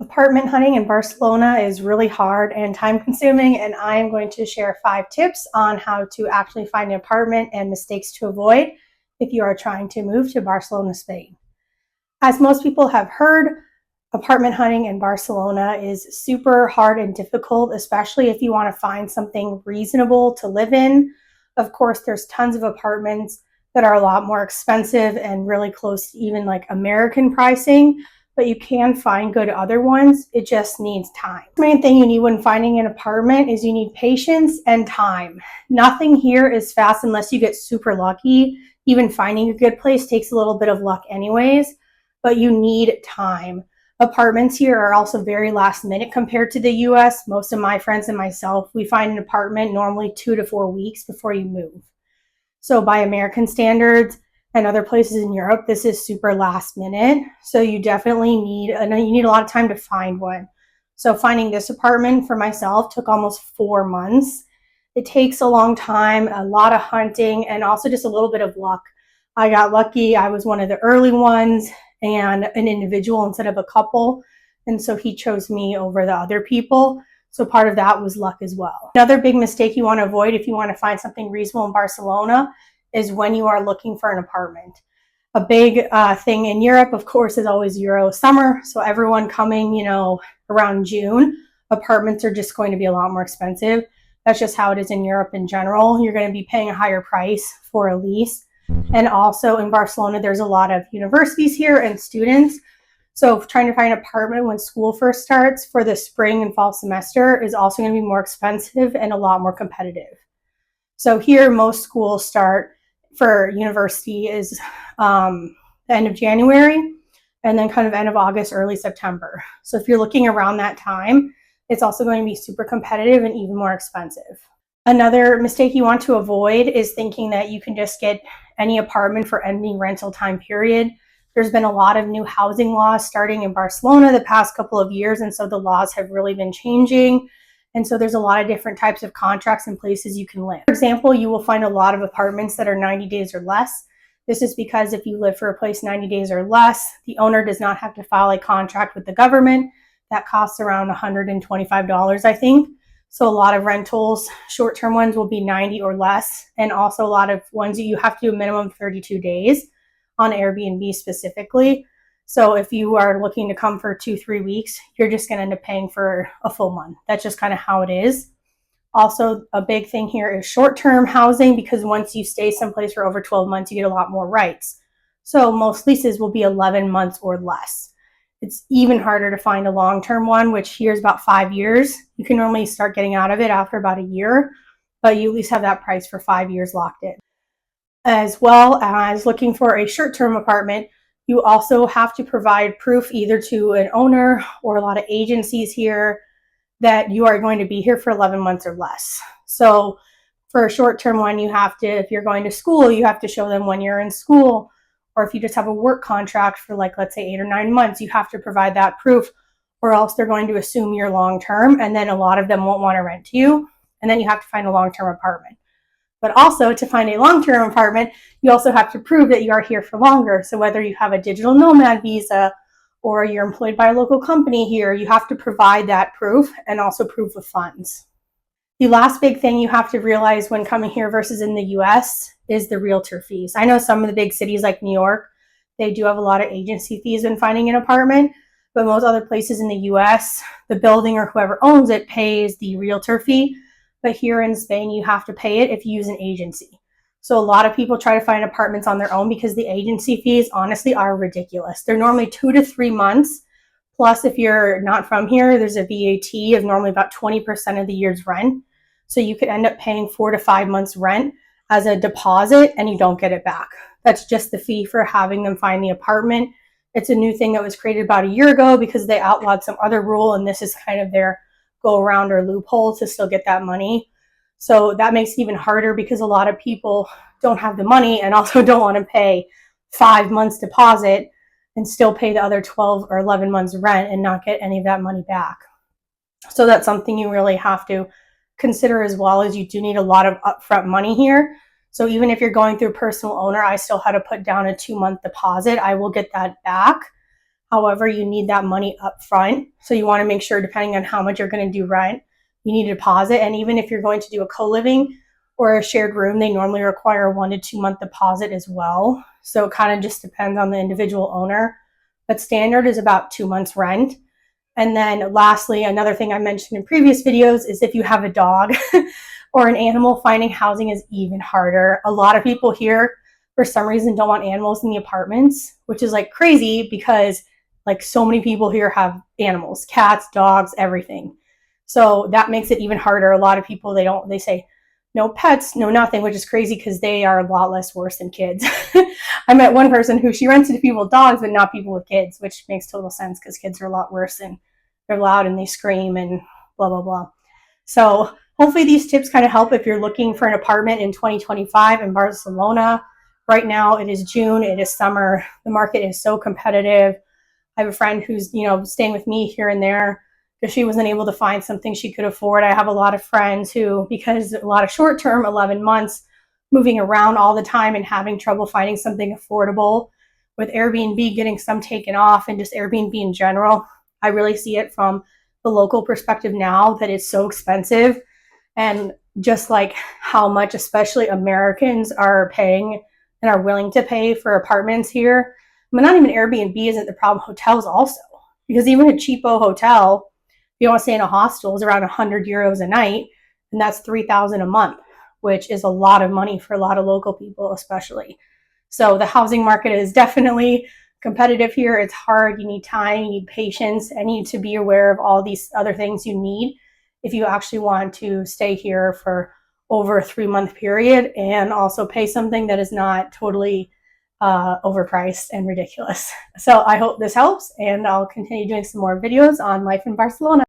Apartment hunting in Barcelona is really hard and time consuming, and I am going to share 5 tips on how to actually find an apartment and mistakes to avoid if you are trying to move to Barcelona, Spain. As most people have heard, apartment hunting in Barcelona is super hard and difficult, especially if you want to find something reasonable to live in. Of course, there's tons of apartments that are a lot more expensive and really close to even like American pricing, but you can find good other ones. It just needs time. The main thing you need when finding an apartment is you need patience and time. Nothing here is fast unless you get super lucky. Even finding a good place takes a little bit of luck anyways, but you need time. Apartments here are also very last minute compared to the US. Most of my friends and myself, we find an apartment normally 2 to 4 weeks before you move. So by American standards and other places in Europe, this is super last minute. So you definitely need a lot of time to find one. So finding this apartment for myself took almost 4 months. It takes a long time, a lot of hunting, and also just a little bit of luck. I got lucky. I was one of the early ones and an individual instead of a couple. And so he chose me over the other people. So part of that was luck as well. Another big mistake you want to avoid if you want to find something reasonable in Barcelona is when you are looking for an apartment. A big thing in Europe, of course, is always Euro summer. So everyone coming, around June, apartments are just going to be a lot more expensive. That's just how it is in Europe in general. You're going to be paying a higher price for a lease. And also in Barcelona, there's a lot of universities here and students. So trying to find an apartment when school first starts for the spring and fall semester is also going to be more expensive and a lot more competitive. So here, most schools start for university is the end of January and then kind of end of August, early September. So if you're looking around that time, it's also going to be super competitive and even more expensive. Another mistake you want to avoid is thinking that you can just get any apartment for any rental time period. There's been a lot of new housing laws starting in Barcelona the past couple of years, and so the laws have really been changing. And so there's a lot of different types of contracts and places you can live. For example, you will find a lot of apartments that are 90 days or less. This is because if you live for a place 90 days or less, the owner does not have to file a contract with the government. That costs around $125, I think. So a lot of rentals, short-term ones, will be 90 or less, and also a lot of ones you have to do a minimum of 32 days on Airbnb specifically. So if you are looking to come for 2-3 weeks, you're just going to end up paying for a full month. That's just kind of how it is. Also, a big thing here is short-term housing, because once you stay someplace for over 12 months, you get a lot more rights. So most leases will be 11 months or less. It's even harder to find a long-term one, which here is about 5 years. You can normally start getting out of it after about a year, but you at least have that price for 5 years locked in. As well as looking for a short-term apartment, you also have to provide proof either to an owner or a lot of agencies here that you are going to be here for 11 months or less. So for a short-term one, you have to, if you're going to school, you have to show them when you're in school. Or if you just have a work contract for let's say 8 or 9 months, you have to provide that proof, or else they're going to assume you're long-term, and then a lot of them won't want to rent to you. And then you have to find a long-term apartment. But also, to find a long-term apartment, you also have to prove that you are here for longer. So whether you have a digital nomad visa or you're employed by a local company here, you have to provide that proof and also proof of funds. The last big thing you have to realize when coming here versus in the US is the realtor fees. I know some of the big cities like New York, they do have a lot of agency fees when finding an apartment, but most other places in the US, the building or whoever owns it pays the realtor fee. But here in Spain, you have to pay it if you use an agency. So a lot of people try to find apartments on their own because the agency fees honestly are ridiculous. They're normally 2 to 3 months. Plus, if you're not from here, there's a VAT of normally about 20% of the year's rent. So you could end up paying 4 to 5 months rent as a deposit and you don't get it back. That's just the fee for having them find the apartment. It's a new thing that was created about a year ago because they outlawed some other rule, and this is kind of their go around or loophole to still get that money. So that makes it even harder because a lot of people don't have the money and also don't want to pay 5 months deposit and still pay the other 12 or 11 months rent and not get any of that money back. So that's something you really have to consider, as well as you do need a lot of upfront money here. So even if you're going through personal owner, I still had to put down a 2-month deposit. I will get that back. However, you need that money up front. So you want to make sure, depending on how much you're going to do rent, you need a deposit. And even if you're going to do a co-living or a shared room, they normally require a 1 to 2 month deposit as well. So it kind of just depends on the individual owner. But standard is about 2 months rent. And then lastly, another thing I mentioned in previous videos is if you have a dog or an animal, finding housing is even harder. A lot of people here, for some reason, don't want animals in the apartments, which is like crazy because like so many people here have animals, cats, dogs, everything. So that makes it even harder. A lot of people, they say no pets, no nothing, which is crazy because they are a lot less worse than kids. I met one person who she rented to people with dogs, but not people with kids, which makes total sense because kids are a lot worse and they're loud and they scream and blah, blah, blah. So hopefully these tips kind of help if you're looking for an apartment in 2025 in Barcelona. Right now it is June, it is summer. The market is so competitive. I have a friend who's, staying with me here and there because she wasn't able to find something she could afford. I have a lot of friends who, because a lot of short term, 11 months, moving around all the time and having trouble finding something affordable. With Airbnb getting some taken off and just Airbnb in general, I really see it from the local perspective now that it's so expensive, and just like how much especially Americans are paying and are willing to pay for apartments here. But not even Airbnb isn't the problem, hotels also. Because even a cheapo hotel, if you want to stay in a hostel, is around 100 euros a night, and that's 3,000 a month, which is a lot of money for a lot of local people especially. So the housing market is definitely competitive here. It's hard. You need time, you need patience, and you need to be aware of all these other things you need if you actually want to stay here for over a 3-month period and also pay something that is not totally overpriced and ridiculous. So I hope this helps, and I'll continue doing some more videos on life in Barcelona.